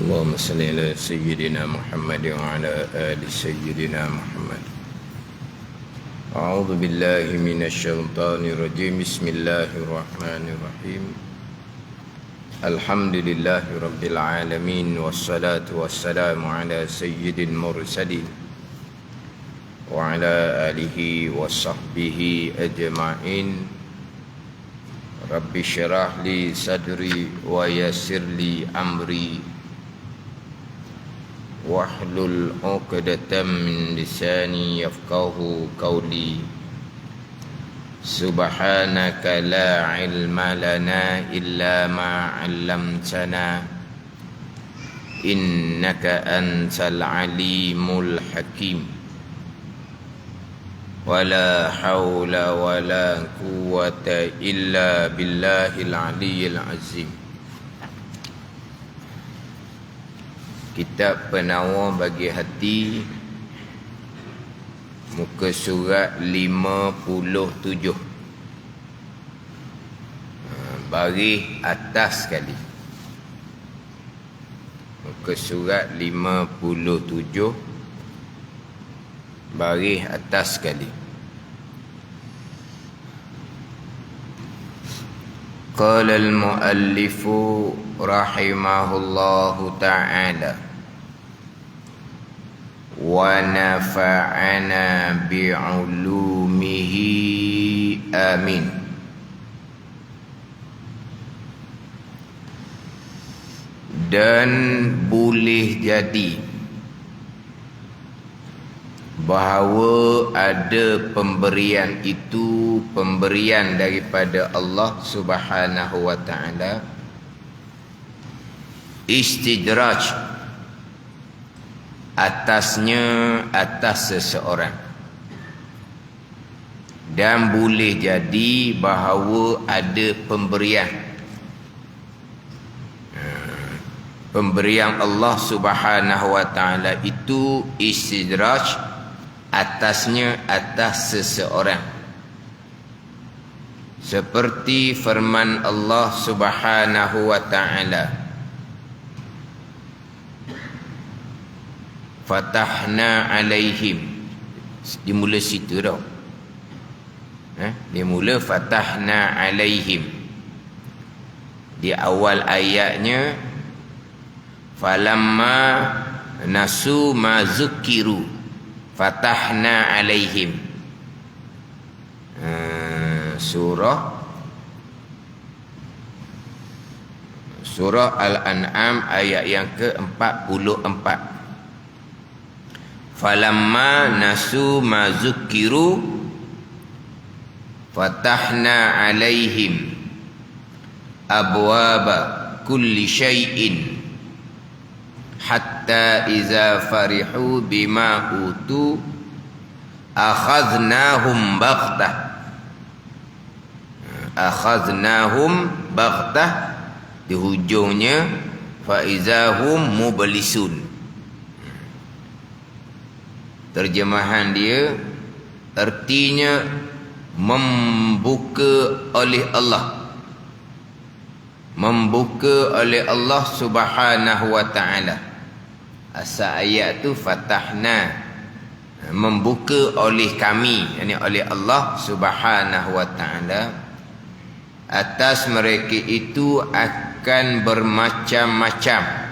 اللهم صل على سيدنا محمد وعلى آل سيدنا محمد. أعوذ بالله من الشيطان الرجيم. بسم الله الرحمن الرحيم. الحمد لله رب العالمين، والصلاة والسلام على سيد المرسلين وعلى آله وصحبه أجمعين. رب اشرح لي صدري ويسر لي أمري واحلل عقدة من لساني يفقه قولي. سبحانك لا علم لنا إلا ما علمتنا إنك أنت العليم الحكيم. ولا حول ولا قوة إلا بالله العلي العظيم. Kitab Penawar bagi Hati, muka surat 57, baris atas sekali. Muka surat 57, baris atas sekali. Qala al-muallifu rahimahullahu ta'ala wa nafa'ana bi'ulumihi amin. Dan boleh jadi bahawa ada pemberian itu pemberian daripada Allah Subhanahu wa ta'ala, istidraj atasnya atas seseorang. Dan boleh jadi bahawa ada pemberian Allah Subhanahu wa ta'ala itu istidraj atasnya atas seseorang, seperti firman Allah Subhanahu wa ta'ala, fatahna alaihim. Dimula situ dah. Dimula fatahna alaihim. Di awal ayatnya, falamma nasu ma zukiru fatahna alaihim. Surah Al-An'am ayat yang ke-44. Falamma nasu ma zukiru fatahna alaihim abwaba kulli syai'in hatta iza farihu bima utu akhadnahum baghtah. Di hujungnya fa izahum mublisun. Terjemahan dia artinya membuka oleh Allah, membuka oleh Allah Subhanahu wa ta'ala. Asal ayat tu fatahna, membuka oleh kami, yakni oleh Allah Subhanahu wa ta'ala, atas mereka itu akan bermacam-macam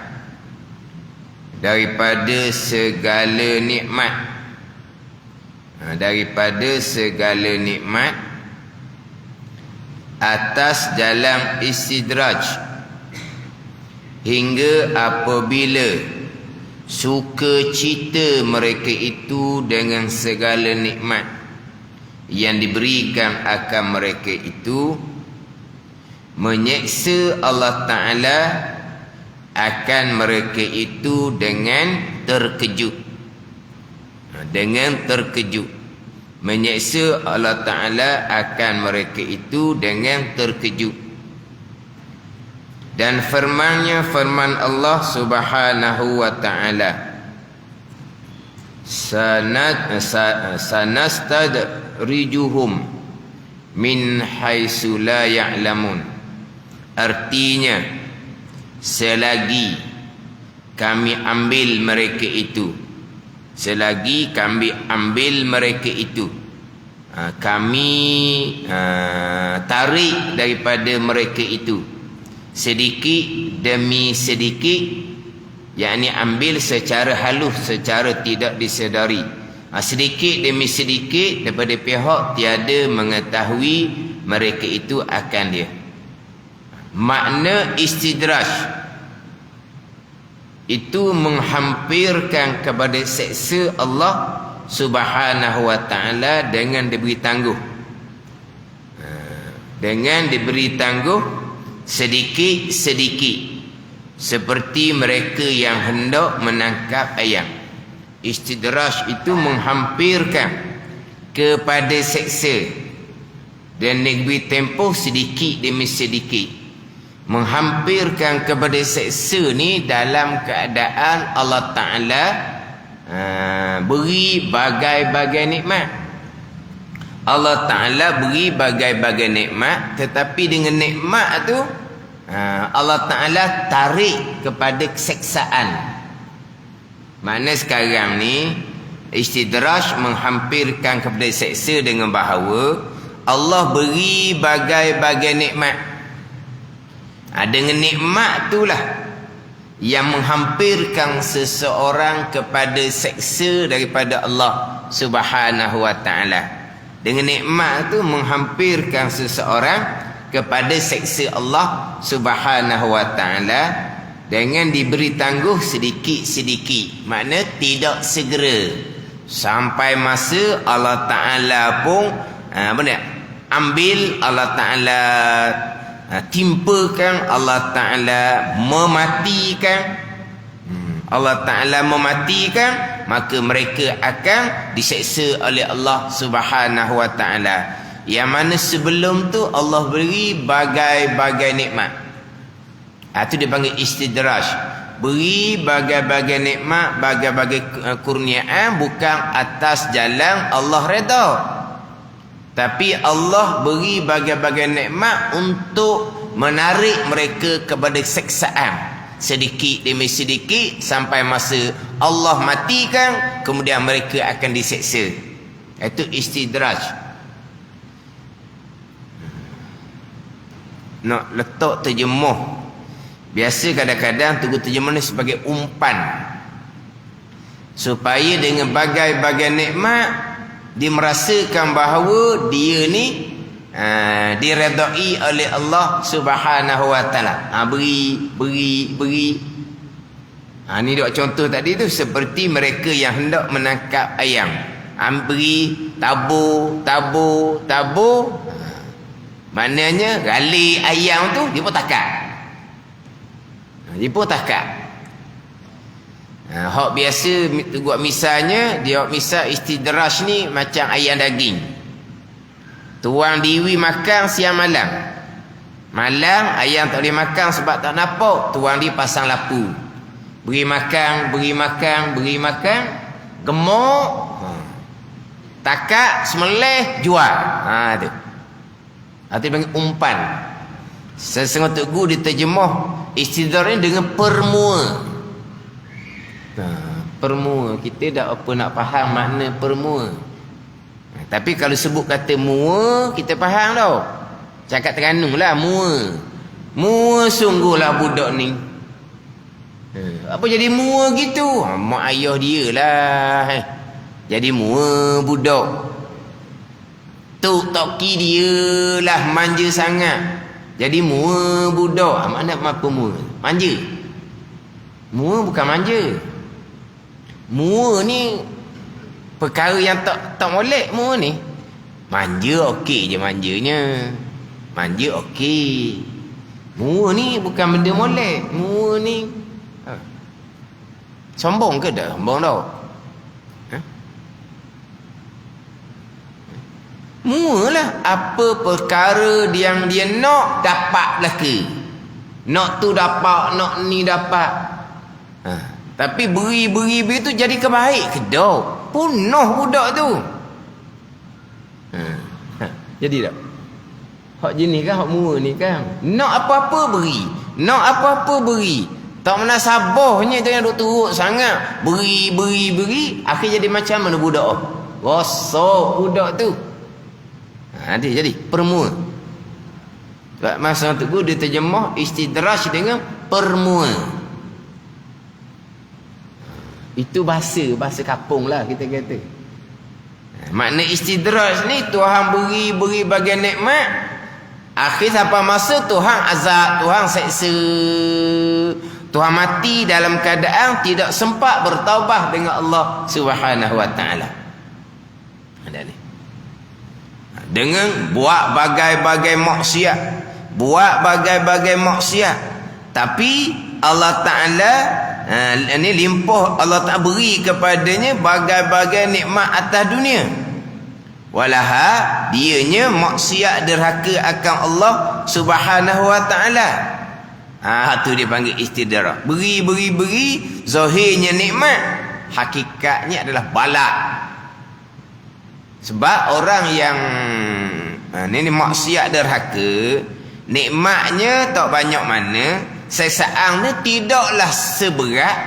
daripada segala nikmat, atas dalam istidraj, hingga apabila suka cita mereka itu dengan segala nikmat yang diberikan akan mereka itu, menyeksa Allah Ta'ala akan mereka itu dengan terkejut. Menyeksa Allah Ta'ala akan mereka itu dengan terkejut. Dan firman Allah Subhanahu wa ta'ala, sanastadrijuhum min haitsu la ya'lamun. Artinya, selagi kami ambil mereka itu. Selagi kami ambil mereka itu, kami tarik daripada mereka itu sedikit demi sedikit, yakni ambil secara halus, secara tidak disedari, sedikit demi sedikit daripada pihak tiada mengetahui mereka itu akan dia. Makna istidraj itu menghampirkan kepada seksa Allah Subhanahu wa ta'ala dengan diberi tangguh. Dengan diberi tangguh sedikit-sedikit, seperti mereka yang hendak menangkap ayam. Istidraj itu menghampirkan kepada seksa dan diberi tempoh sedikit demi sedikit. Menghampirkan kepada seksa ni dalam keadaan Allah Ta'ala beri bagai-bagai nikmat. Allah Ta'ala beri bagai-bagai nikmat, tetapi dengan nikmat tu Allah Ta'ala tarik kepada keseksaan. Makna sekarang ni istidraj menghampirkan kepada seksa dengan bahawa Allah beri bagai-bagai nikmat. Dengan nikmat itulah yang menghampirkan seseorang kepada seksa daripada Allah Subhanahu wa ta'ala. Dengan nikmat itu menghampirkan seseorang kepada seksa Allah Subhanahu wa ta'ala dengan diberi tangguh sedikit-sedikit. Makna tidak segera, sampai masa Allah Ta'ala pun ambil, Allah Ta'ala timpakan, Allah Ta'ala mematikan. Allah Ta'ala mematikan, maka mereka akan diseksa oleh Allah Subhanahu wa ta'ala. Yang mana sebelum tu Allah beri bagai-bagai nikmat. Itu dipanggil istidraj. Beri bagai-bagai nikmat, bagai-bagai kurniaan, bukan atas jalan Allah redha, tapi Allah beri bagai-bagai nikmat untuk menarik mereka kepada seksaan, sedikit demi sedikit, sampai masa Allah matikan, kemudian mereka akan diseksa. Itu istidraj. Nak letak terjemuh, biasa kadang-kadang tugu terjemuh ni sebagai umpan, supaya dengan bagai-bagai nikmat dia merasakan bahawa dia ni diredai oleh Allah Subhanahu wa ta'ala. Beri. Ni dua contoh tadi tu, seperti mereka yang hendak menangkap ayam. Beri, tabur. Maknanya gali ayam tu dia pun takak. Hak biasa buat misalnya, dia misal istidraj ni macam ayam daging. Tuang diwi makan siang malam. Malam ayam tak boleh makan sebab tak nampak, tuang dia pasang lapu. Beri makan, gemuk, takak, semelih, jual. Tu. Itu dipanggil umpan. Setengah Tok Guru diterjemah istidraj ni dengan permua. Permua, kita dah apa nak faham makna permua. Tapi kalau sebut kata mua, kita faham tau. Cakap Terengganu lah, mua sungguhlah budak ni. Apa jadi mua gitu? Mak ayah dia lah jadi mua budak. Tok toki dia lah manja sangat, jadi mua budak. Mana apa mua? Manja. Mua bukan manja. Mua ni perkara yang tak molek. Mua ni manja okey je, manjanya manja okey. Mua ni bukan benda molek. Mua ni sombong ke dah? Sombong tau. Mua lah apa perkara yang dia nak dapat lagi. Nak tu dapat, nak ni dapat. Tapi beri tu jadi kebaik ke dak? Punuh budak tu. Jadi tak? Hak jenis kan, hak mua ni kan. Nak apa-apa beri. Tak mana sabarnya tu yang duk teruk sangat. Beri. Akhir jadi macam mana budak? Rosak budak tu. Dia jadi permua. Masa tu dia terjemah istidraj dengan permua. Itu bahasa kampung lah kita kata. Makna istidraj ni Tuhan beri bagian nikmat. Akhir sampai masa Tuhan azab, Tuhan seksa. Tuhan mati dalam keadaan tidak sempat bertaubat dengan Allah Subhanahu wa taala. Ada ni. Dengan buat bagai-bagai maksiat. Tapi Allah Taala ini limpah Allah tak beri kepadanya bagai-bagai nikmat atas dunia. Walaha dianya maksiat derhaka akan Allah Subhanahu wa taala. Tu dia panggil istidraj. Beri, zahirnya nikmat, hakikatnya adalah bala. Sebab orang yang ni maksiat derhaka, nikmatnya tak banyak mana, seksaan ni tidaklah seberat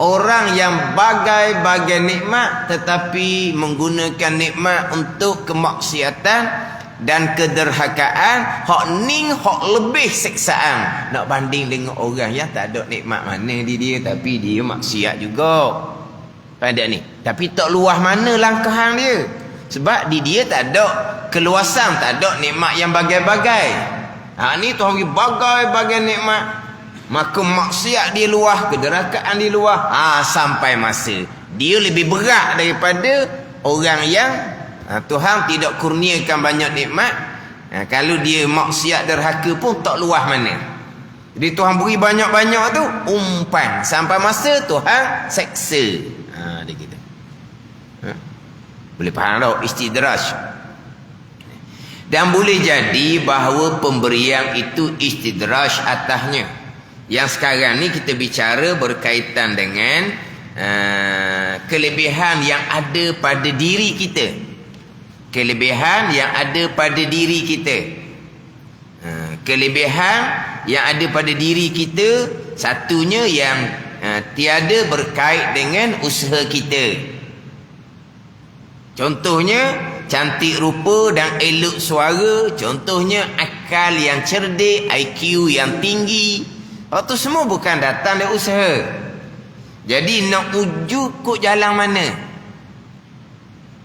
orang yang bagai-bagai nikmat tetapi menggunakan nikmat untuk kemaksiatan dan kederhakaan, hak lebih seksaan nak banding dengan orang yang tak ada nikmat mana di dia tapi dia maksiat juga pada ni. Tapi tak luas mana langkahan dia, sebab di dia tak ada keluasan, tak ada nikmat yang bagai-bagai. Ni Tuhan bagi bagai-bagai nikmat, maka maksiat dia luas, kederhakaan dia luas. Sampai masa dia lebih berat daripada orang yang Tuhan tidak kurniakan banyak nikmat. Kalau dia maksiat derhaka pun tak luas mana. Jadi Tuhan beri banyak-banyak tu umpan sampai masa Tuhan seksa. Dia gitu. Boleh faham tak istidraj? Dan boleh jadi bahawa pemberian itu istidraj atasnya. Yang sekarang ni kita bicara berkaitan dengan kelebihan yang ada pada diri kita. Kelebihan yang ada pada diri kita. Kelebihan yang ada pada diri kita, satunya yang tiada berkait dengan usaha kita. Contohnya cantik rupa dan elok suara. Contohnya akal yang cerdik, IQ yang tinggi. Itu semua bukan datang dari usaha. Jadi nak uju kok jalan mana?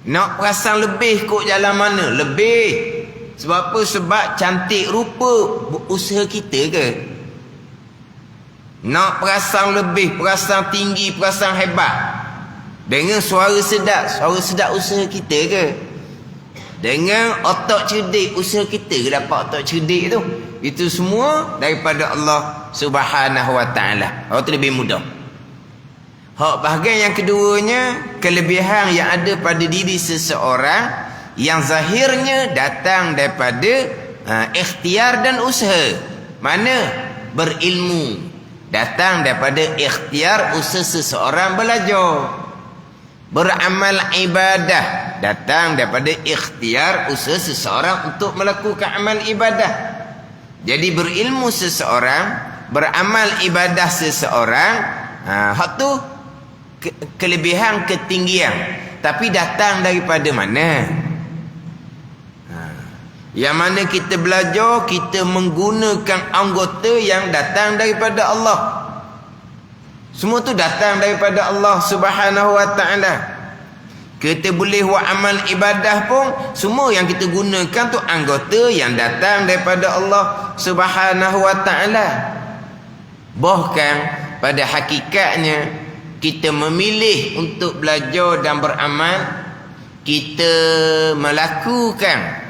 Nak perasan lebih kok jalan mana? Lebih. Sebab apa? Sebab cantik rupa usaha kita ke? Nak perasan lebih, perasan tinggi, perasan hebat, dengan suara sedap usaha kita ke? Dengan otak cerdik usaha kita ke dapat otak cerdik tu? Itu semua daripada Allah Subhanahu wa taala. Itu lebih mudah. Hak bahagian yang keduanya, kelebihan yang ada pada diri seseorang yang zahirnya datang daripada ikhtiar dan usaha. Mana? Berilmu. Datang daripada ikhtiar usaha seseorang belajar. Beramal ibadah. Datang daripada ikhtiar usaha seseorang untuk melakukan amal ibadah. Jadi berilmu seseorang, beramal ibadah seseorang, hak tu kelebihan, ketinggian. Tapi datang daripada mana? Yang mana kita belajar, kita menggunakan anggota yang datang daripada Allah. Semua tu datang daripada Allah Subhanahu wa taala. Kita boleh buat amal ibadah pun, semua yang kita gunakan tu anggota yang datang daripada Allah Subhanahu wa taala. Bahkan pada hakikatnya kita memilih untuk belajar dan beramal, kita melakukan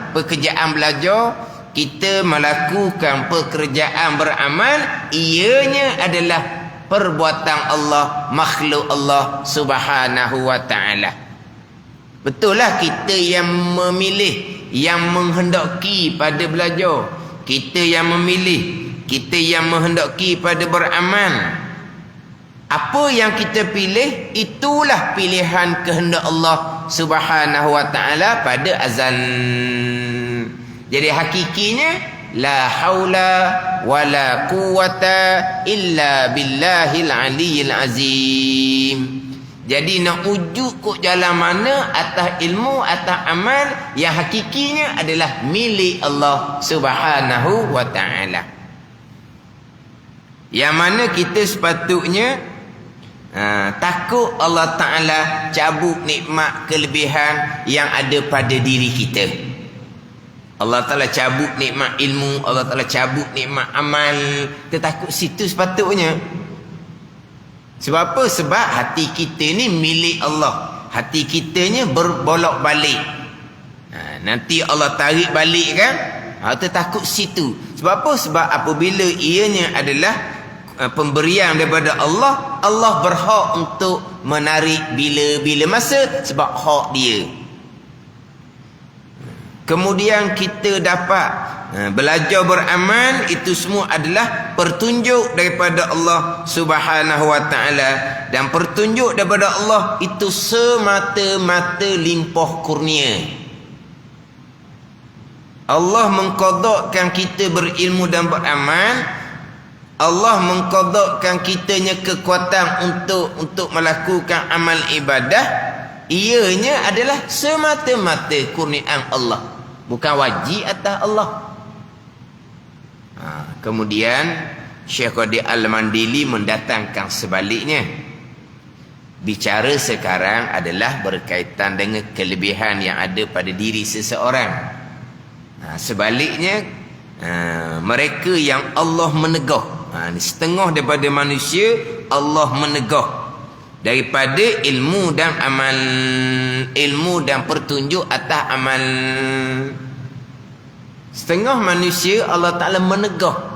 pekerjaan belajar, kita melakukan pekerjaan beramal, ianya adalah perbuatan Allah, makhluk Allah Subhanahu wa taala. Betul lah kita yang memilih, yang menghendaki pada belajar, kita yang memilih, kita yang menghendaki pada beramal. Apa yang kita pilih, itulah pilihan kehendak Allah Subhanahu wa taala pada azal. Jadi hakikinya la haula wala quwata illa billahil aliyyil azim. Jadi nak ujuk kok jalan mana atas ilmu, atas amal yang hakikinya adalah milik Allah Subhanahu wa taala. Yang mana kita sepatutnya takut Allah Ta'ala cabut nikmat kelebihan yang ada pada diri kita. Allah Ta'ala cabut nikmat ilmu, Allah Ta'ala cabut nikmat amal. Kita takut situ sepatutnya. Sebab apa? Sebab hati kita ni milik Allah. Hati kitanya berbolak balik. Nanti Allah tarik balik kan? Kita takut situ. Sebab apa? Sebab apabila ianya adalah pemberian daripada Allah, Allah berhak untuk menarik bila-bila masa sebab hak dia. Kemudian kita dapat belajar beramal, itu semua adalah pertunjuk daripada Allah Subhanahu wa taala, dan pertunjuk daripada Allah itu semata-mata limpah kurnia. Allah mengqadakkan kita berilmu dan beramal, Allah mengqadakkan kitanya kekuatan untuk melakukan amal ibadah, ianya adalah semata-mata kurniaan Allah, bukan wajib atas Allah. Kemudian Syekh Qadir Al-Mandili mendatangkan sebaliknya. Bicara sekarang adalah berkaitan dengan kelebihan yang ada pada diri seseorang. Sebaliknya mereka yang Allah menegah, setengah daripada manusia Allah menegah daripada ilmu dan amal, ilmu dan pertunjuk atas amal. Setengah manusia Allah Ta'ala menegah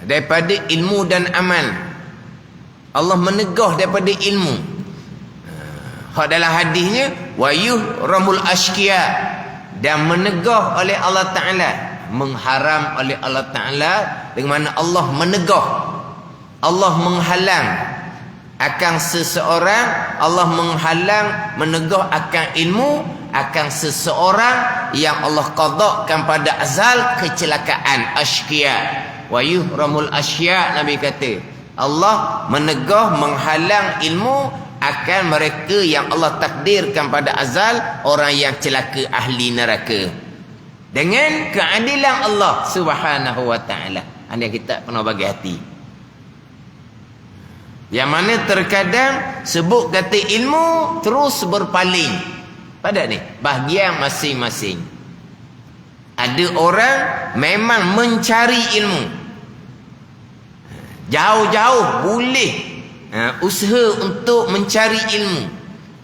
daripada ilmu dan amal. Allah menegah daripada ilmu. Hak dalam hadisnya wa yuhramul ashqiya, dan menegah oleh Allah Ta'ala, mengharam oleh Allah Ta'ala, dengan mana Allah menegah, Allah menghalang akan seseorang, Allah menghalang menegah akan ilmu akan seseorang yang Allah qadakkan pada azal kecelakaan, ashqiya. Wa yuhramul ashqiya, Nabi kata Allah menegah, menghalang ilmu akan mereka yang Allah takdirkan pada azal, orang yang celaka, ahli neraka, dengan keadilan Allah Subhanahu wa taala. Anda kita pernah bagi hati. Yang mana terkadang sebut kata ilmu terus berpaling pada ni bahagian masing-masing. Ada orang memang mencari ilmu, jauh-jauh boleh usaha untuk mencari ilmu.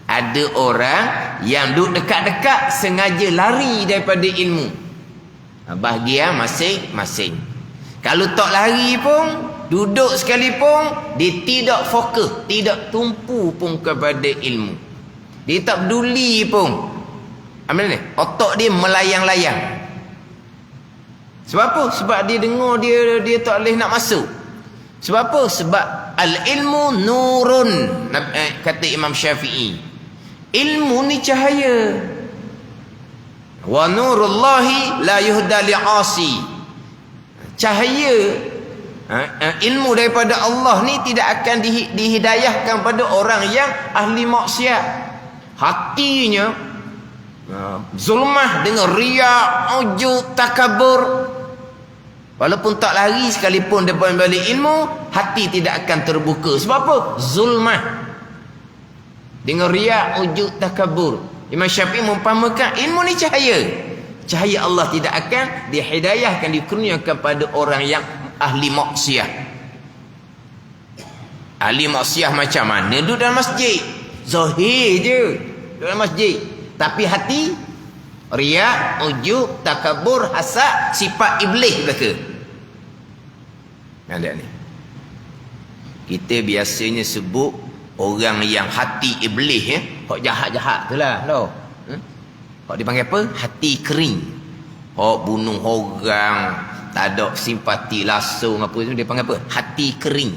Ada orang yang duduk dekat-dekat sengaja lari daripada ilmu. Bahagian masing-masing. Kalau tak lari pun, duduk sekalipun, dia tidak fokus, tidak tumpu pun kepada ilmu. Dia tak peduli pun. Apa ni? Otak dia melayang-layang. Sebab apa? Sebab dia dengar dia tak boleh nak masuk. Sebab apa? Sebab al-ilmu nurun, kata Imam Syafi'i. Ilmu ni cahaya. Wa nurullahi la yuhda li'asi. Cahaya ilmu daripada Allah ni tidak akan dihidayahkan pada orang yang ahli maksiat. Hatinya zulmah dengan riya, ujub, takabur. Walaupun tak lari sekalipun daripada balik ilmu, hati tidak akan terbuka. Sebab apa? Zulmah dengan riya, ujub, takabur. Imam Syafi'i mengumpamakan ilmu ni cahaya. Cahaya Allah tidak akan dihidayahkan, dikurniakan pada orang yang ahli maksiat. Ahli maksiat macam mana? Duduk dalam masjid, zahir je duduk dalam masjid, tapi hati riya, ujub, takabur, hasad, sifat iblis belaka. Ada ni. Kita biasanya sebut orang yang hati iblis, hak jahat-jahat tu lah. Hak dipanggil apa? Hati kering. Hak bunuh orang, tak ada simpati langsung apa tu, dia panggil apa? Hati kering.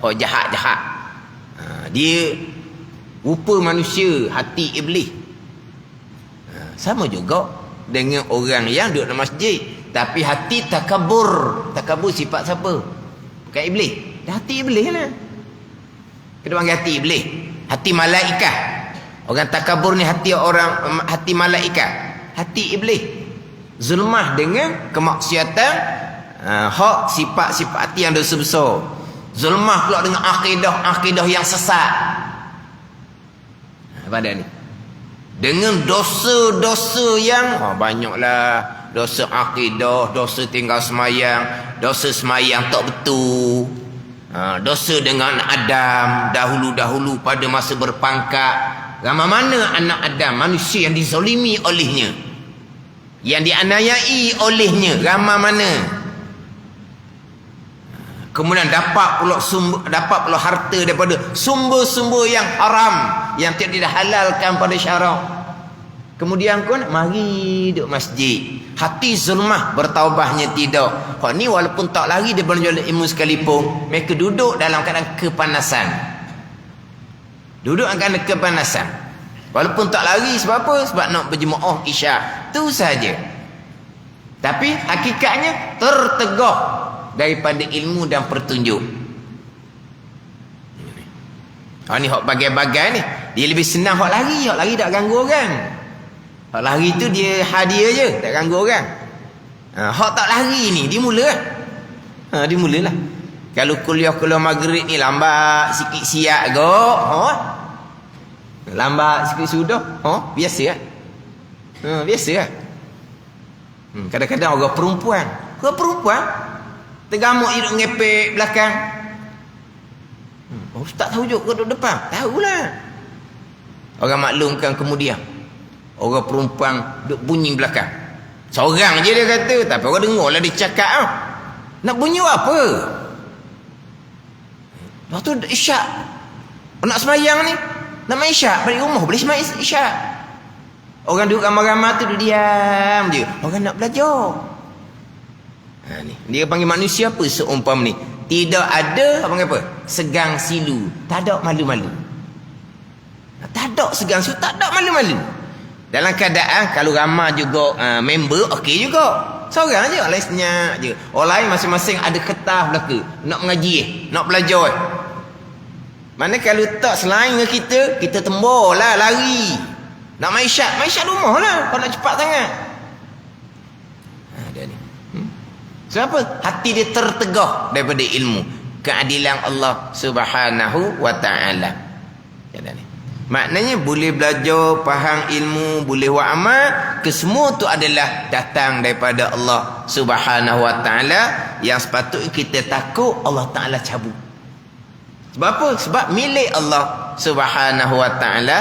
Hak jahat-jahat. Dia rupa manusia, hati iblis. Sama juga dengan orang yang duduk dalam masjid, Tapi hati takabur. Takabur sifat siapa? Bukan iblis. Dah hati iblis lah. Kita panggil hati iblis. Hati malaikat. Orang takabur ni hati orang, hati malaikat. Hati iblis. Zulmah dengan kemaksiatan. Hak sifat-sifat hati yang dosa besar. Zulmah pula dengan akidah yang sesat. Pada ni. Dengan dosa-dosa yang banyaklah. Dosa akidah, dosa tinggal semayang, dosa semayang tak betul. Dosa dengan Adam dahulu-dahulu pada masa berpangkat. Ramai mana anak Adam, manusia yang dizalimi olehnya, yang dianiayai olehnya, ramai mana. Kemudian dapat pula harta daripada sumber-sumber yang haram, yang tidak dihalalkan pada syarak. Kemudian pun mari duduk masjid. Hati zulmah, bertaubahnya tidak. Hak ni walaupun tak lari daripada jual ilmu sekalipun, mereka duduk dalam keadaan kepanasan. Duduk dalam keadaan kepanasan. Walaupun tak lari sebab apa? Sebab nak berjemaah Isyak. Tu saja. Tapi hakikatnya tertegah daripada ilmu dan pertunjuk. Ni hak bagai-bagai ni. Dia lebih senang hak lari. Hak lari tak ganggu orang. Hak lari tu dia hadiah je, tak ganggu orang. Hak tak lari ni dia mula lah. Dia mulalah. Kalau kuliah maghrib ni lambat sikit siap go. Lambat sikit sudah. Biasa lah. Biasa lah. Kadang-kadang orang perempuan tergamuk hidup ngepek belakang. Ustaz tahu juga duduk depan. Tahulah. Orang maklumkan kemudian. Orang perempuan duduk bunyi belakang. Seorang je dia kata. Tapi orang dengar lah dia cakap. Nak bunyi apa? Lepas tu Isyak. Nak semayang ni. Nak main Isyak. Balik rumah boleh semayang Isyak. Orang duduk ramai-ramai tu duduk diam je. Orang nak belajar. Ni. Dia panggil manusia apa seumpam ni? Tidak ada apa? Segang silu. Tak ada malu-malu. Tak ada segang silu. Tak ada malu-malu. Dalam keadaan kalau ramai juga member, okey juga. Seorang je, orang lain senyap je. Orang lain masing-masing ada ketah belaka. Nak mengaji, nak belajar. Mana kalau tak selain dengan kita tembur lah, lari. Nak main Isyak rumah lah. Kau nak cepat sangat. Dia ni. Sebab apa? Hati dia tertegah daripada ilmu. Keadilan Allah Subhanahu wa ta'ala. Dia ni. Maknanya boleh belajar, faham ilmu, boleh buat amal, kesemua tu adalah datang daripada Allah Subhanahu wa ta'ala, yang sepatutnya kita takut Allah Ta'ala cabut. Sebab apa? Sebab milik Allah Subhanahu wa ta'ala.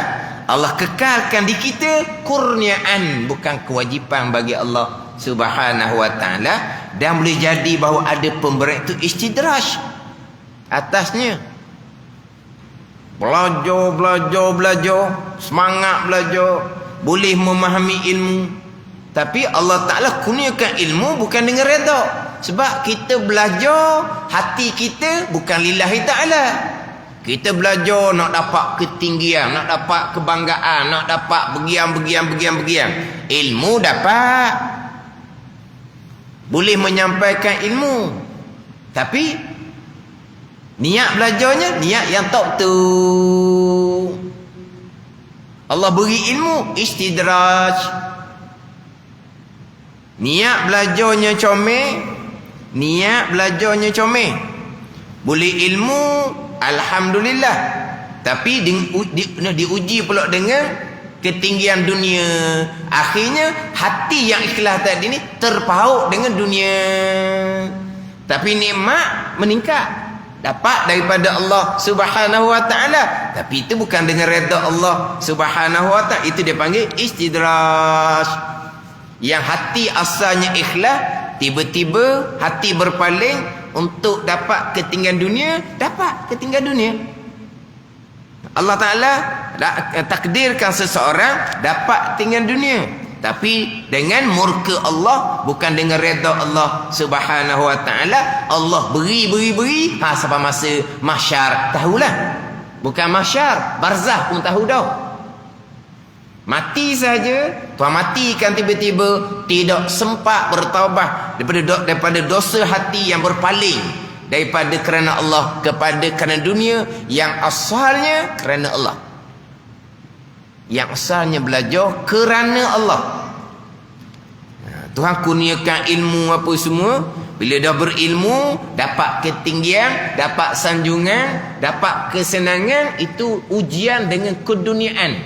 Allah kekalkan di kita kurniaan, bukan kewajipan bagi Allah Subhanahu wa ta'ala. Dan boleh jadi bahawa ada pemberian itu istidraj atasnya. Belajar, semangat belajar, boleh memahami ilmu. Tapi Allah Ta'ala kurniakan ilmu bukan dengan redha. Sebab kita belajar, hati kita bukan lillahi ta'ala. Kita belajar nak dapat ketinggian, nak dapat kebanggaan, nak dapat begian. Ilmu dapat. Boleh menyampaikan ilmu. Tapi niat belajarnya niat yang tak betul. Allah beri ilmu istidraj. Niat belajarnya comel. Boleh ilmu, alhamdulillah. Tapi diuji pula dengan ketinggian dunia. Akhirnya hati yang ikhlas tadi ni terpaut dengan dunia. Tapi nikmat meningkat. Dapat daripada Allah Subhanahu wa ta'ala. Tapi itu bukan dengan redha Allah Subhanahu wa ta'ala. Itu dia panggil istidraj. Yang hati asalnya ikhlas, tiba-tiba hati berpaling untuk dapat ketinggian dunia. Dapat ketinggian dunia. Allah Ta'ala takdirkan seseorang dapat ketinggian dunia. Tapi dengan murka Allah, bukan dengan redha Allah Subhanahu wa ta'ala. Allah beri. Sampai masa mahsyar, tahulah. Bukan mahsyar, barzah pun tahu dah. Mati saja, Tuhan matikan tiba-tiba, tidak sempat bertaubat daripada dosa hati yang berpaling daripada kerana Allah kepada kerana dunia yang asalnya kerana Allah. Yang asalnya belajar kerana Allah. Tuhan kurniakan ilmu apa semua. Bila dah berilmu, dapat ketinggian, dapat sanjungan, dapat kesenangan, itu ujian dengan keduniaan.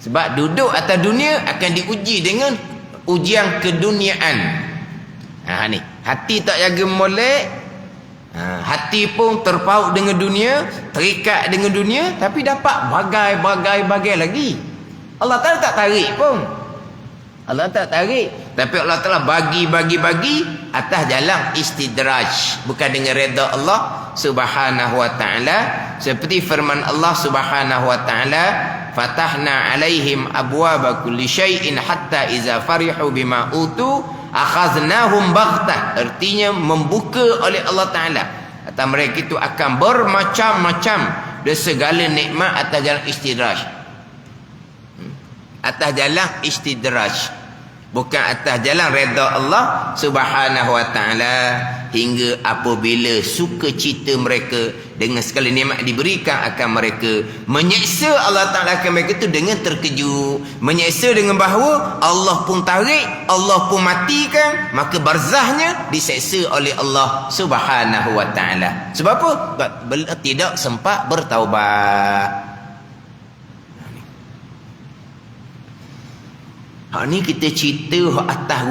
Sebab duduk atas dunia akan diuji dengan ujian keduniaan. Ni hati tak jaga molek, hati pun terpaut dengan dunia, terikat dengan dunia, tapi dapat bagai-bagai lagi. Allah Ta'ala tak tarik pun. Allah tak tarik, tapi Allah Ta'ala bagi atas jalan istidraj, bukan dengan redha Allah Subhanahu wa ta'ala. Seperti firman Allah Subhanahu wa ta'ala, fatahna alaihim abwaba kulli syai'in hatta iza farihu bima utu akhaznahum baghtah. Artinya membuka oleh Allah Ta'ala atas mereka itu akan bermacam-macam dari segala nikmat atas jalan istidraj. Atas jalan istidraj, bukan atas jalan redha Allah Subhanahu wa ta'ala. Hingga apabila sukacita mereka dengan segala nikmat diberikan akan mereka, menyeksa Allah Ta'ala akan mereka itu dengan terkejut, menyeksa dengan bahawa Allah pun tarik, Allah pun matikan, maka barzahnya diseksa oleh Allah Subhanahu wa ta'ala. Sebab apa? Sebab tidak sempat bertaubat. Ni kita cerita atas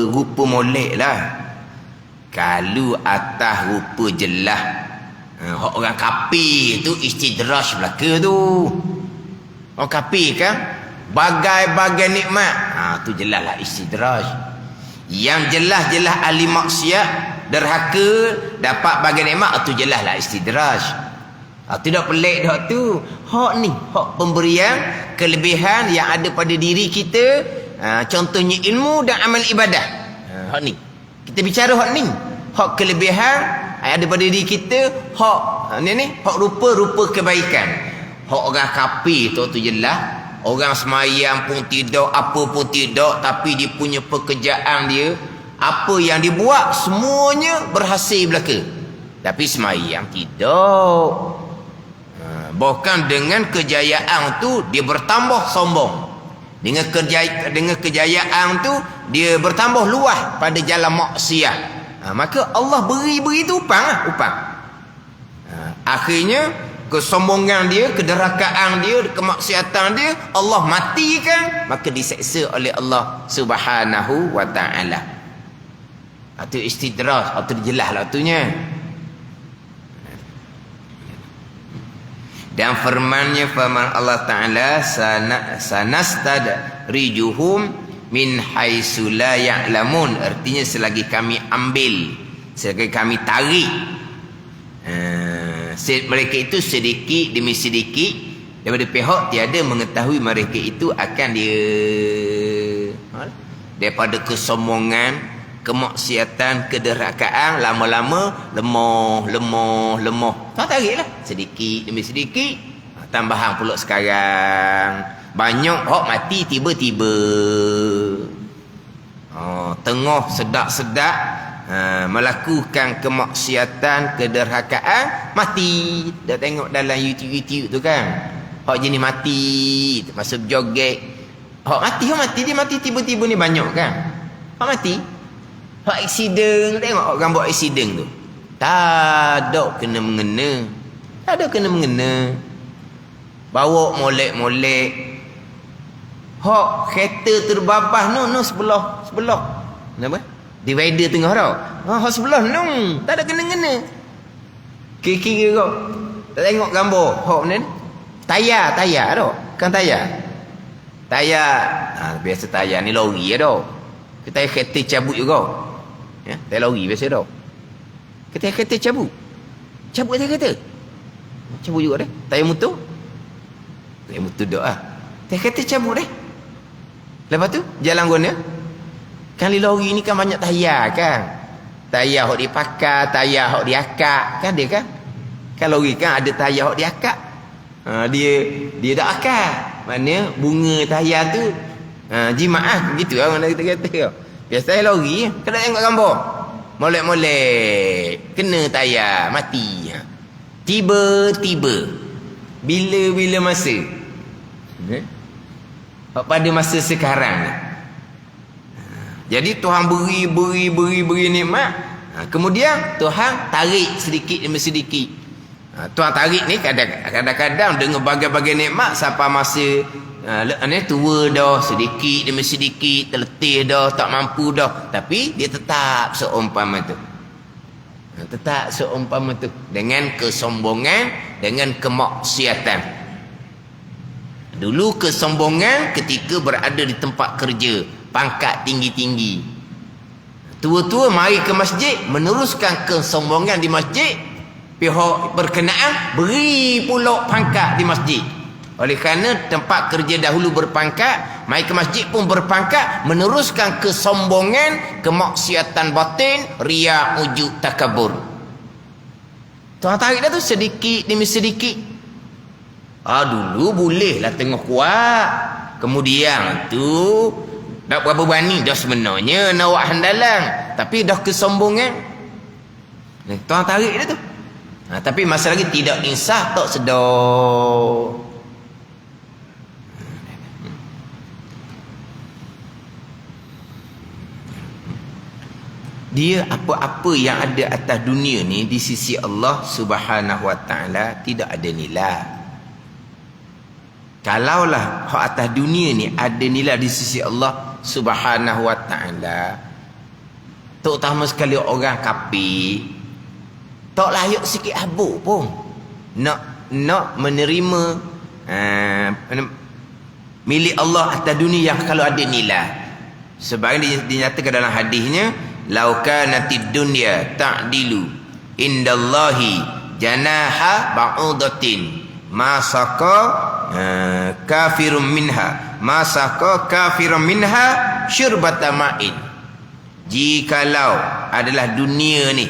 rupa molek lah. Kalau atas rupa jelas, orang kafir tu istidraj belaka tu. Orang kafir kan bagai-bagai nikmat, tu jelas lah istidraj. Yang jelas-jelas ahli maksiat, derhaka, dapat bagai nikmat, tu jelas lah istidraj. Tidak pelik dah tu. Hak ni, hak pemberian kelebihan yang ada pada diri kita, contohnya ilmu dan amal ibadah. Hak ni kita bicara, hak ni hak kelebihan yang ada pada diri kita, hak ni hak rupa-rupa kebaikan. Hak orang kafir tu jelas, orang semayang pun tidak, apa pun tidak, tapi dia punya pekerjaan dia, apa yang dibuat semuanya berhasil belaka, tapi semayang tidak. Bahkan dengan kejayaan tu dia bertambah sombong. Dengan kejayaan tu dia bertambah luas pada jalan maksiat. Maka Allah beri tu upang. Akhirnya kesombongan dia, kederakaan dia, kemaksiatan dia Allah matikan, maka diseksa oleh Allah Subhanahu wa ta'ala. Itu istidraj, itu jelaslah itunya. Dan firman Allah Ta'ala, sanastadrijuhum min haitsu la ya'lamun. Artinya selagi kami ambil, selagi kami tarik mereka itu sedikit demi sedikit daripada pihak tiada mengetahui mereka itu akan daripada kesombongan, kemaksiatan, kederakaan, lama-lama lemah. Tak tariklah sedikit demi sedikit. Tambahan pula sekarang banyak hok mati tiba-tiba. Tengah sedap-sedap melakukan kemaksiatan, kederhakaan, mati. Dah tengok dalam YouTube tu kan, hok jenis mati masa berjoget. Hok mati dia mati tiba-tiba ni banyak kan. Hok mati, hak aksiden, tengok gambar aksiden tu. Tak ada kena-mengena. Bawa molek-molek. Hak kereta terbabas no sebelah. Kenapa? Divider tengah tau. Hak sebelah no, tak ada kena-mengena. Kiri-kiri kau. Tak tengok gambar. Hak ni tayar tau. Kan tayar. Biasa tayar ni lori tau. Kita kereta cabut juga. Ya, tayar lori biasa tau. Kita kereta cabut tayar kereta. Cabut juga dah. Tayar motor dah ah. Tayar kereta cabut dah. Lepas tu jalan guna. Kan lori ni kan banyak tayar kan. Tayar hok dipakai, tayar hok diakak, kan dia kan. Kan lori kan ada tayar hok diakak. Dia dah akal. Maknanya bunga tahayal tu jimaah gitu orang kita kata. Biasa lori kena tengok gambar. Molek-molek kena tahayal mati. Tiba-tiba bila masa pada masa sekarang ni. Jadi Tuhan beri nikmat. Kemudian Tuhan tarik sedikit demi sedikit. Tuhan tarik ni kadang-kadang dengan bagai-bagai nikmat sampai masa tua dah, sedikit demi sedikit, terletih dah, tak mampu dah, tapi dia tetap seumpama tu. Tetap seumpama tu dengan kesombongan, dengan kemaksiatan. Dulu kesombongan ketika berada di tempat kerja, pangkat tinggi-tinggi. Tua-tua mari ke masjid, meneruskan kesombongan di masjid. Pihak berkenaan beri pula pangkat di masjid. Oleh kerana tempat kerja dahulu berpangkat, mai ke masjid pun berpangkat, meneruskan kesombongan, kemaksiatan batin, riya, ujub, takabur. Tuhan tarik dah tu sedikit demi sedikit. Dulu bolehlah tengah kuat. Kemudian tu tak berapa berani dah sebenarnya nak buat handalan, tapi dah kesombongan. Tuhan tarik dah tu. Tapi masa lagi tidak insaf, tak sedar. Dia apa-apa yang ada atas dunia ni di sisi Allah Subhanahu Wa Taala tidak ada nilai. Kalaulah hak atas dunia ni ada nilai di sisi Allah Subhanahu Wa Taala, terutama sekali orang kafir, tak layak sikit habuk pun nak menerima milik Allah atas dunia yang kalau ada nilai. Sebab dinyatakan dalam hadisnya, lau kanatid dunya ta'dilu indallahi janaha ba'udatin ma saqa kafirun minha syurbata ma'in. Jikalau adalah dunia ni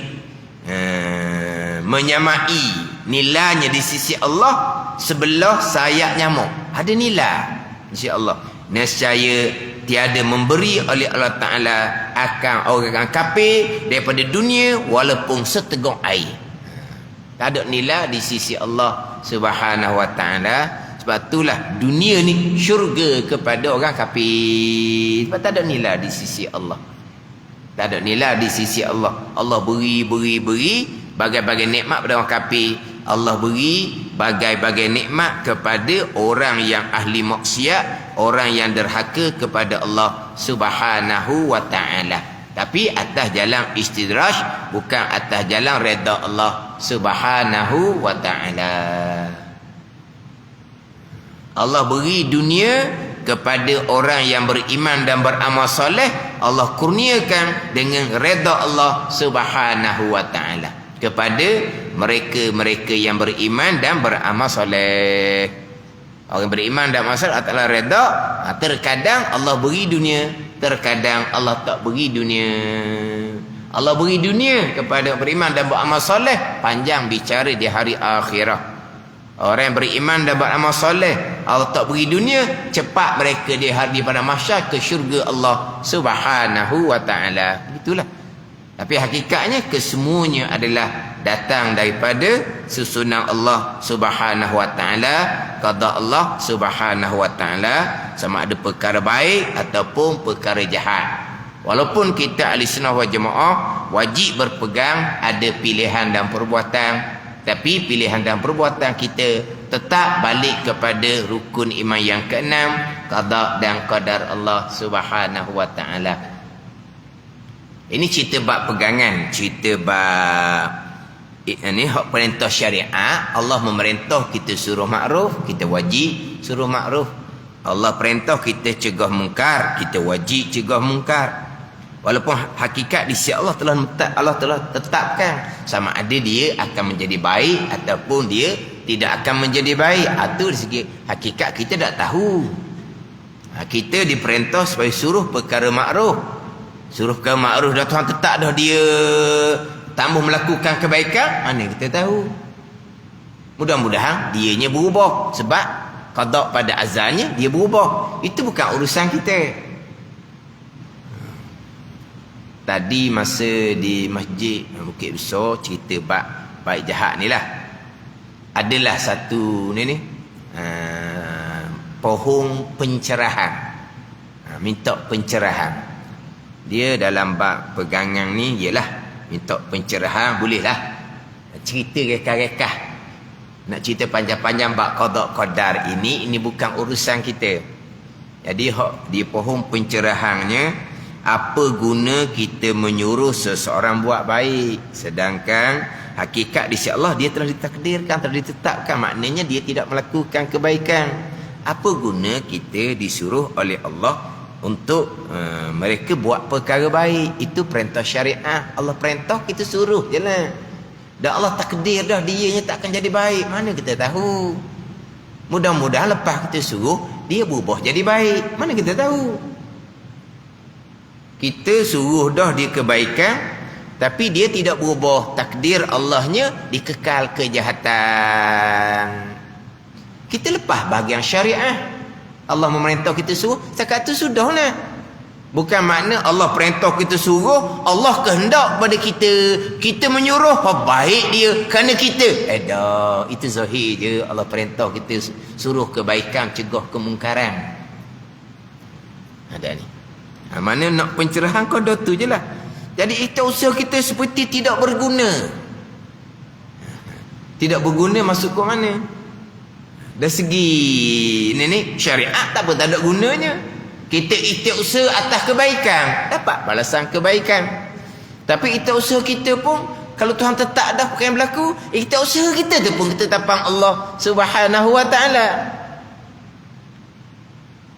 menyamai nilainya di sisi Allah sebelah sayap nyamuk, ada nilai di sisi Allah, nescaya tiada memberi oleh Allah Ta'ala akan orang kafir daripada dunia walaupun seteguk air. Tak ada nilai di sisi Allah Subhanahu Wa Ta'ala. Sebab itulah dunia ni syurga kepada orang kafir. Sebab tak ada nilai di sisi Allah. Tak ada nilai di sisi Allah. Allah beri bagai-bagai nikmat pada orang kafir. Allah beri bagai-bagai nikmat kepada orang yang ahli maksiat, orang yang derhaka kepada Allah Subhanahu Wa Ta'ala. Tapi atas jalan istidraj, bukan atas jalan redha Allah Subhanahu Wa Ta'ala. Allah beri dunia kepada orang yang beriman dan beramal soleh. Allah kurniakan dengan redha Allah Subhanahu Wa Ta'ala kepada mereka-mereka yang beriman dan beramal soleh. Orang beriman dan beramal soleh Allah redha. Terkadang Allah beri dunia, terkadang Allah tak beri dunia. Allah beri dunia kepada beriman dan beramal soleh, panjang bicara di hari akhirat. Orang yang beriman dan beramal soleh, Allah tak beri dunia, cepat mereka di hari pada mahsyar ke syurga Allah Subhanahu Wa Ta'ala. Itulah. Tapi hakikatnya kesemuanya adalah datang daripada susunan Allah Subhanahu Wa Ta'ala, qada Allah Subhanahu Wa Ta'ala, sama ada perkara baik ataupun perkara jahat. Walaupun kita ahli sunnah wal jamaah wajib berpegang ada pilihan dan perbuatan, tapi pilihan dan perbuatan kita tetap balik kepada rukun iman yang keenam, qada dan qadar Allah Subhanahu Wa Ta'ala. Ini cerita bab pegangan, cerita bab ini hak perintah syariat. Allah memerintah kita suruh makruf, kita wajib suruh makruf. Allah perintah kita cegah mungkar, kita wajib cegah mungkar. Walaupun hakikat di sisi Allah telah tetapkan sama ada dia akan menjadi baik ataupun dia tidak akan menjadi baik. Itu dari segi hakikat kita tak tahu. Kita diperintah supaya suruh perkara makruf. Suruh perkara makruf dah Tuhan tetap dah dia tambah melakukan kebaikan, mana kita tahu. Mudah-mudahan dianya berubah. Sebab qada pada azalnya dia berubah. Itu bukan urusan kita. Tadi masa di masjid Bukit Besar cerita bab baik jahat ni lah. Adalah satu ni pohon pencerahan. Minta pencerahan. Dia dalam bab pegangan ni ialah minta pencerahan, bolehlah cerita rekah-rekah. Nak cerita panjang-panjang bab qada qadar ini bukan urusan kita. Jadi di pohon pencerahannya, apa guna kita menyuruh seseorang buat baik sedangkan hakikat di sisi Allah dia telah ditakdirkan, telah ditetapkan, maknanya dia tidak melakukan kebaikan. Apa guna kita disuruh oleh Allah untuk mereka buat perkara baik? Itu perintah syariah. Allah perintah, kita suruh je lah. Dan Allah takdir dah dianya tak akan jadi baik. Mana kita tahu? Mudah-mudahan lepas kita suruh dia berubah jadi baik. Mana kita tahu? Kita suruh dah dia kebaikan, tapi dia tidak berubah. Takdir Allahnya dikekal kejahatan. Kita lepas bahagian syariah. Allah memerintah kita suruh, setakat tu sudahlah. Bukan makna Allah perintah kita suruh, Allah kehendak pada kita, kita menyuruh, baik dia kerana kita. Dah, itu zahir je. Allah perintah kita suruh kebaikan, cegah kemungkaran. Ada ni. Mana nak pencerahan qada tu je lah. Jadi itu usaha kita seperti tidak berguna. Tidak berguna masuk ke mana? Dari segi ni syariat tak apa, tak ada gunanya. Kita istiusaha atas kebaikan, dapat balasan kebaikan. Tapi istiusaha kita pun, kalau Tuhan tetap dah perkara yang berlaku, istiusaha kita tu pun ketetapan Allah Subhanahu wa taala.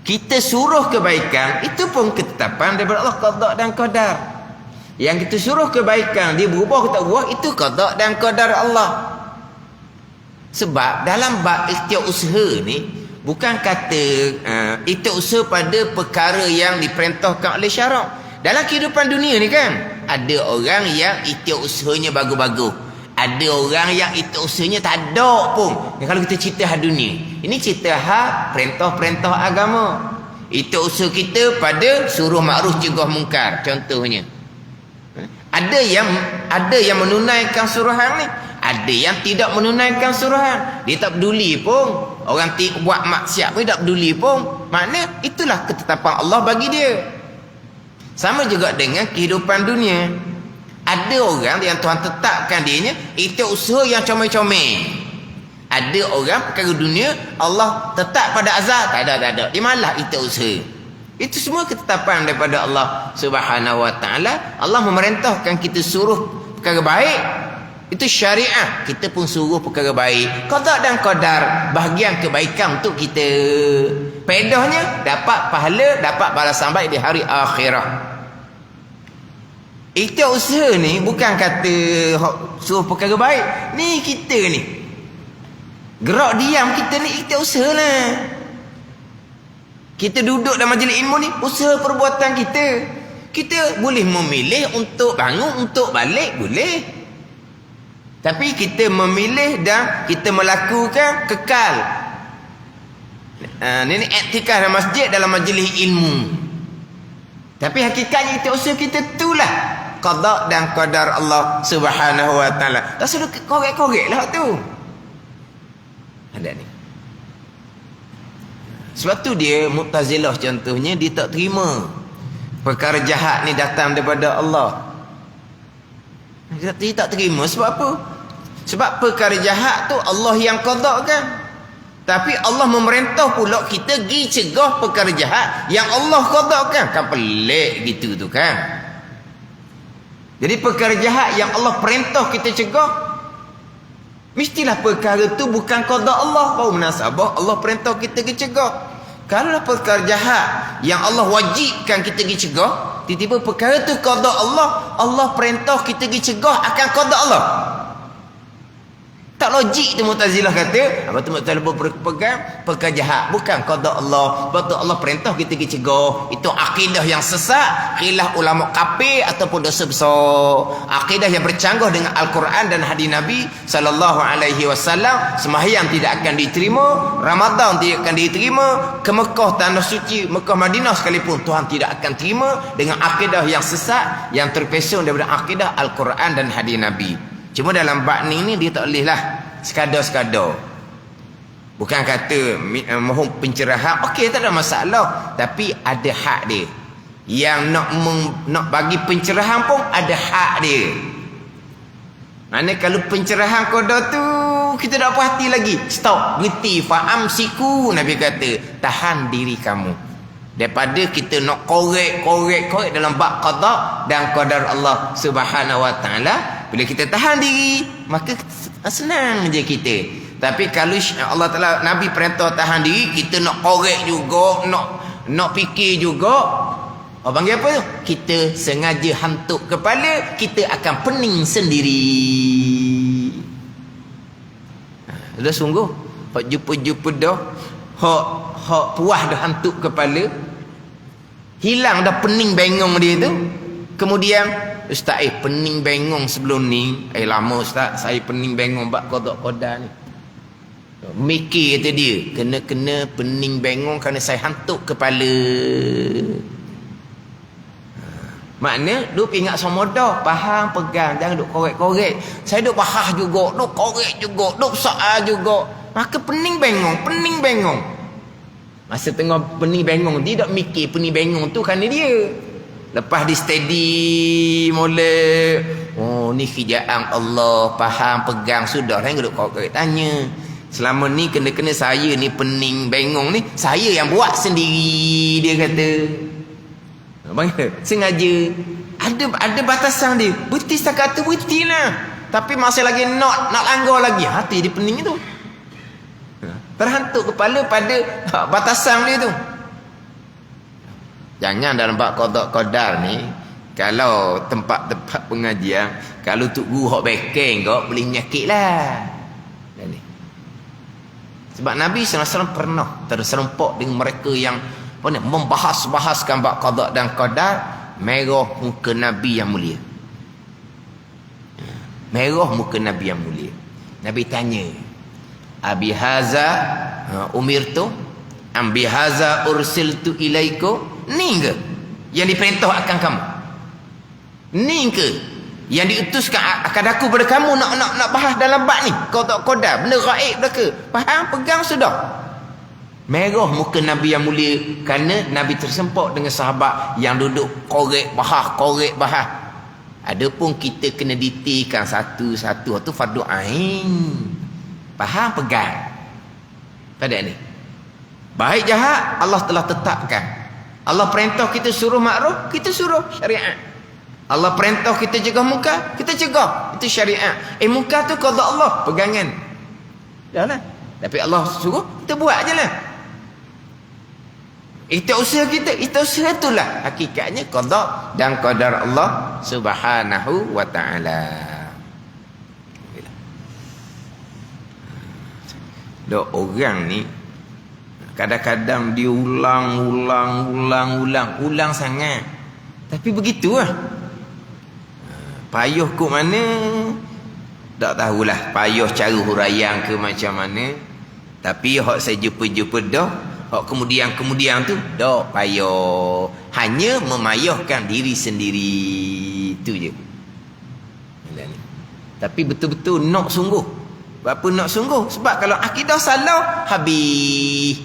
Kita suruh kebaikan, itu pun ketetapan daripada Allah, qada dan qadar. Yang kita suruh kebaikan, dia berubah ke tak berubah, itu qada dan qadar Allah. Sebab dalam bab istiusaha ni, bukan kata istiusaha pada perkara yang diperintahkan oleh syarak. Dalam kehidupan dunia ni kan, ada orang yang istiusahanya bagus-bagus, ada orang yang istiusahanya tak ada pun. Dan kalau kita cerita hal dunia, ini cerita hal perintah-perintah agama. Istiusaha kita pada suruh makruf cegah mungkar contohnya. Ada yang menunaikan suruhan ni, ada yang tidak menunaikan suruhan. Dia tak peduli pun. Orang buat maksiat pun tak peduli pun. Makna itulah ketetapan Allah bagi dia. Sama juga dengan kehidupan dunia. Ada orang yang Tuhan tetapkan dianya, itu usaha yang comel-comel. Ada orang perkara dunia Allah tetap pada azab, tak ada. Dia malah itu usaha. Itu semua ketetapan daripada Allah Subhanahu wa taala. Allah memerintahkan kita suruh perkara baik, itu syariah. Kita pun suruh perkara baik. Qada dan qadar, bahagian kebaikan untuk kita. Pedahnya dapat pahala, dapat balasan baik di hari akhirat. Itu usaha ni bukan kata suruh perkara baik. Ni kita ni gerak diam kita ni itu usaha lah. Kita duduk dalam majlis ilmu ni, usaha perbuatan kita. Kita boleh memilih untuk bangun, untuk balik, boleh. Tapi kita memilih dan kita melakukan kekal. Ini iktikaf dalam masjid, dalam majlis ilmu. Tapi hakikatnya itu usaha kita itulah qada dan qadar Allah Subhanahu wa taala. Tak suruh korek-korek lah tu. Ada ni. Sebab tu dia Mu'tazilah contohnya, dia tak terima perkara jahat ni datang daripada Allah. Dia tak terima sebab apa? Sebab perkara jahat tu Allah yang qadakkan. Tapi Allah memerintah pula kita pergi cegah perkara jahat yang Allah qadakkan. Kan pelik gitu tu kan. Jadi perkara jahat yang Allah perintah kita cegah, mestilah perkara tu bukan qada Allah. Baru munasabah Allah perintah kita pergi cegah. Kalau perkara jahat yang Allah wajibkan kita pergi cegah, tiba-tiba perkara tu qada Allah, Allah perintah kita pergi cegah akan qada Allah. Tak logik tu Mu'tazilah kata. Apa tu Mu'tazilah berpegang perkara jahat. Bukan qada Allah. Betul Allah perintah kita pergi cegah. Itu akidah yang sesat, khilaf ulama kafir ataupun dosa besar. Akidah yang bercanggah dengan Al-Quran dan hadis Nabi sallallahu alaihi wasallam. Sembahyang tidak akan diterima, Ramadan tidak akan diterima, ke Mekah tanah suci, Mekah Madinah sekalipun Tuhan tidak akan terima dengan akidah yang sesat yang terpesong daripada akidah Al-Quran dan hadis Nabi. Cuma dalam bab ni dia tak boleh lah sekadar-sekadar. Bukan kata mohon pencerahan, okey tak ada masalah, tapi ada hak dia. Yang nak bagi pencerahan pun ada hak dia. Mana kalau pencerahan qada tu kita tak puas hati lagi, stop, berhenti, faham siku. Nabi kata tahan diri kamu daripada kita nak korek dalam bab qada dan qadar Allah Subhanahu wa taala. Bila kita tahan diri, maka senang je kita. Tapi kalau Allah Taala Nabi perintah tahan diri, kita nak korek juga, nak fikir juga, apa panggil apa tu? Kita sengaja hantuk kepala, kita akan pening sendiri. Dah sungguh hak jumpa dah, hak puas dah hantuk kepala, hilang dah pening bengong dia tu. Kemudian Ustaz, pening bengong sebelum ni. Lama Ustaz, saya pening bengong bab qada ni. Mikir kata dia, kena pening bengong kerana saya hantuk kepala. Makna duk ingat semua dah, faham, pegang, jangan duk korek-korek. Saya duk faham juga, duk korek juga, duk soal juga. Maka pening bengong. Masa tengah pening bengong, dia tak mikir pening bengong tu kerana dia. Lepas di steady mula, oh ni kerjaan Allah, faham, pegang, sudah lah duk korek tanya. Selama ni kena saya ni pening bengong ni, saya yang buat sendiri, dia kata. Bangga, sengaja. Ada batasan dia. Berhenti setakat tu berhenti lah. Tapi masih lagi nak langgar lagi, hati dia pening tu. Terhantuk kepala pada batasan dia tu. Jangan dalam bab qada ni, kalau tempat-tempat pengajian, kalau tuk guru hok bekeng kau boleh menyakit lah. Sebab Nabi SAW pernah terserempak dengan mereka yang membahas-bahaskan bab qada dan qadar, merah muka Nabi yang mulia. Merah muka Nabi yang mulia. Nabi tanya, Abi haza umirtu am bihaza ursiltu ilaikum? Ni ke yang diperintah akan kamu? Ni ke yang diutuskan akan aku pada kamu nak bahas dalam bab ni? Qada, benda gaib dah ke? Faham, pegang sudah. Merah muka Nabi yang mulia kerana Nabi tersempak dengan sahabat yang duduk korek bahas. Adapun kita kena detailkan satu-satu, itu fardu ain. Faham, pegang. Tak ada ni. Baik jahat Allah telah tetapkan. Allah perintah kita suruh makruf, kita suruh syariat. Allah perintah kita cegah muka, kita cegah, itu syariat. Muka tu qada Allah, pegangan. Dah lah. Tapi Allah suruh, kita buat je lah. Itu usaha kita, itu usaha itulah hakikatnya qada dan qadar Allah Subhanahu wa taala. Dok orang ni kadang-kadang dia ulang sangat. Tapi begitulah. Payuh ke mana tak tahulah, payuh cara huraian ke macam mana. Tapi hak saya jumpa dah, hak kemudian tu dak payah, hanya memayahkan diri sendiri, itu je. Tapi betul-betul nak sungguh. Berapa nak sungguh? Sebab kalau akidah salah, habis.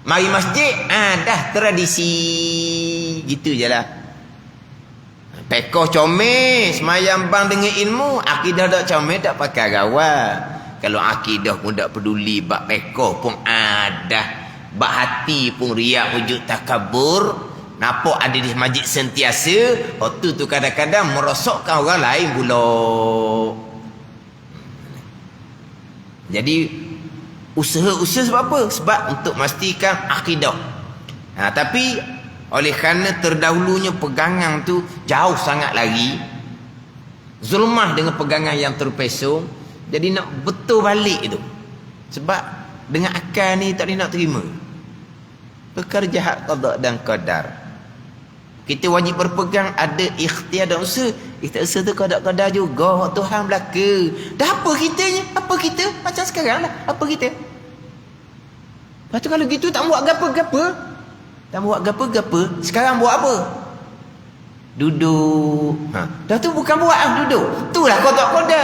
Mari masjid, dah tradisi, gitu je lah. Pekoh comel, semayang bang dengan ilmu, akidah tak comel tak pakai gawat. Kalau akidah pun tak peduli, bak pekoh pun ada. Bak hati pun riak wujud takabur, nampak ada di masjid sentiasa, waktu tu kadang-kadang merosokkan orang lain pula. Jadi usaha sebab apa? Sebab untuk memastikan akidah. Tapi oleh kerana terdahulunya pegangan tu jauh sangat lagi, zulmah dengan pegangan yang terpesong, Jadi nak betul balik tu. Sebab dengan akal ni tak boleh nak terima. Perkara jahat qada dan qadar. Kita wajib berpegang ada ikhtiar dan usaha. Ikhtiar usaha tu qada juga. Tuhan belaka. Dah apa kitanya? Apa kita? Macam sekarang lah. Apa kita? Lepas tu kalau gitu tak buat gapa-gapa. Tak buat gapa-gapa. Sekarang buat apa? Duduk. Dah tu bukan buat duduk. Itulah qada.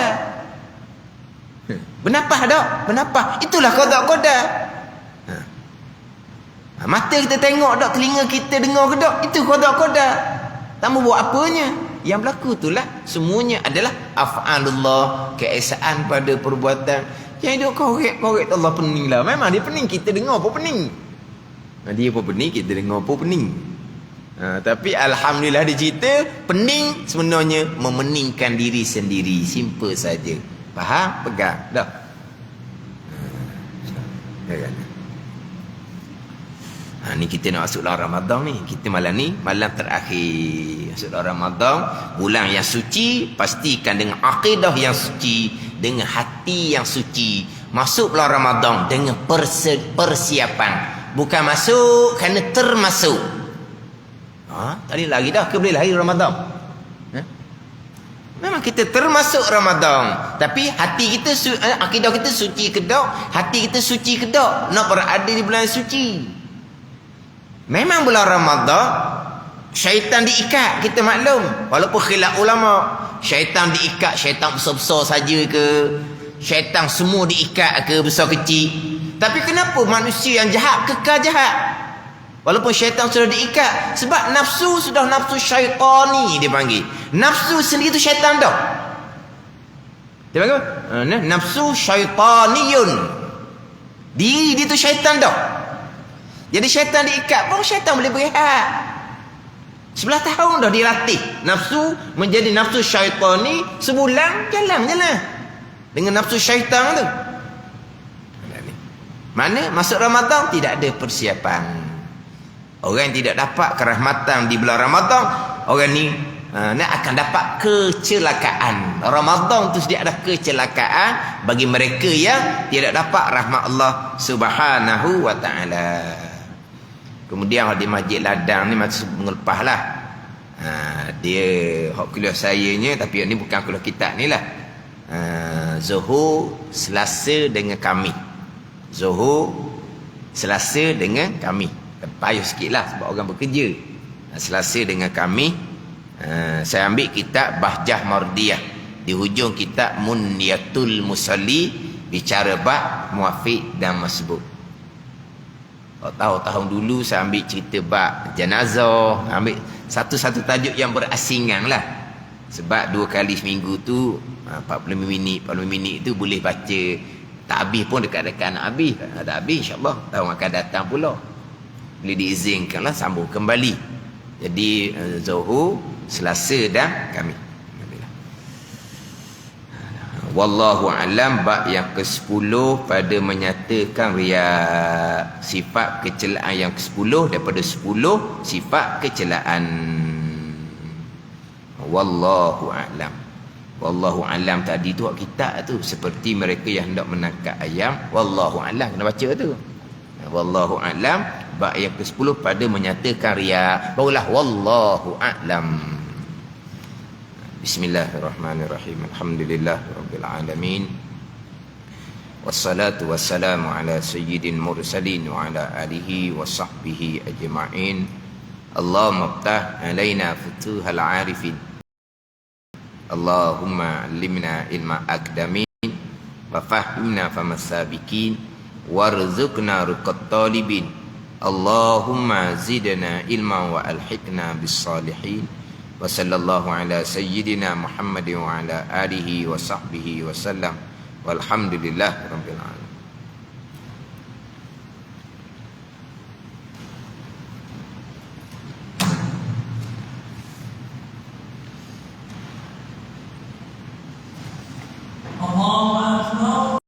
Benapah tak? Benapah. Itulah qada. Mata kita tengok tak, telinga kita dengar ke tak, itu qada. Tak mau buat apanya. Yang berlaku itulah semuanya adalah af'alullah, keesaan pada perbuatan. Yang hidup korek Allah pening lah. Memang dia pening, kita dengar pun pening. Dia pun pening, kita dengar pun pening. Tapi alhamdulillah dia cerita pening sebenarnya memeningkan diri sendiri. Simple saja. Faham? Pegang. Dah. Ni kita nak masuk dalam Ramadan ni. Kita malam ni malam terakhir masuk dalam Ramadan, bulan yang suci. Pastikan dengan akidah yang suci, dengan hati yang suci. Masuk bulan Ramadan dengan persiapan. Bukan masuk kerana termasuk. Tak boleh lagi dah ke boleh lagi Ramadan. Memang kita termasuk Ramadan, tapi hati kita akidah kita suci ke tak? Hati kita suci ke tak? Nak berada di bulan suci. Memang bulan Ramadan syaitan diikat, kita maklum. Walaupun khilaf ulama, syaitan diikat, syaitan besar-besar saja ke, syaitan semua diikat ke, besar kecil. Tapi kenapa manusia yang jahat kekal jahat? Walaupun syaitan sudah diikat, sebab nafsu sudah nafsu syaitani dia panggil. Nafsu sendiri tu syaitan dah. Dia panggil apa? Nafsu syaitaniyun. Diri dia tu syaitan dah. Jadi syaitan diikat pun syaitan boleh berehat. 11 tahun dah dilatih nafsu menjadi nafsu syaitani. Sebulan jalan dengan nafsu syaitan tu. Mana masuk Ramadan tidak ada persiapan. Orang yang tidak dapat kerahmatan di bulan Ramadan, orang ni akan dapat kecelakaan. Ramadan tu sedia ada kecelakaan bagi mereka yang tidak dapat rahmat Allah Subhanahu wa taala. Kemudian di Masjid Ladang ni masih mengelepah lah. Dia hak kuliah sayanya, tapi ni bukan kuliah kitab ni lah. Zuhur Selasa dengan kami. Zuhur Selasa dengan kami. Payah sikit lah sebab orang bekerja. Selasa dengan kami. Saya ambil kitab Bahjah Mardiyah. Di hujung kitab Munyatul Musalli, bicara bab muafiq dan masbuk. Tahun dulu saya ambil cerita bab jenazah, ambil satu-satu tajuk yang berasingan lah. Sebab 2 kali seminggu tu 45 minit tu boleh baca. Tak habis pun dekat-dekat nak habis. Tak habis insyaAllah tahun akan datang pula boleh diizinkan lah sambung kembali. Jadi Zuhur Selasa dan kami. Wallahu alam. Bab yang ke-10 pada menyatakan riya, sifat kecelaan yang ke-10 daripada 10 sifat kecelaan. Wallahu alam. Wallahu alam tadi tu kitab tu, seperti mereka yang hendak menangkap ayam. Wallahu alam kena baca tu. Wallahu alam. Bab yang ke-10 pada menyatakan riya, barulah wallahu alam. Bismillahirrahmanirrahim. Alhamdulillahirabbil alamin. Wassalatu wassalamu ala sayyidil mursalin wa ala alihi wa sahbihi ajma'in. Allahumma iftah alaina futuhal arifin. Allahumma allimna ilma aqdamin wa fahimna famasabikin warzuqna ruqat talibin. Allahumma zidna ilma wa alhiqna bis salihin. Wa sallallahu ala sayyidina Muhammadin wa ala alihi wa sahbihi wa sallam. Walhamdulillah rabbil alamin.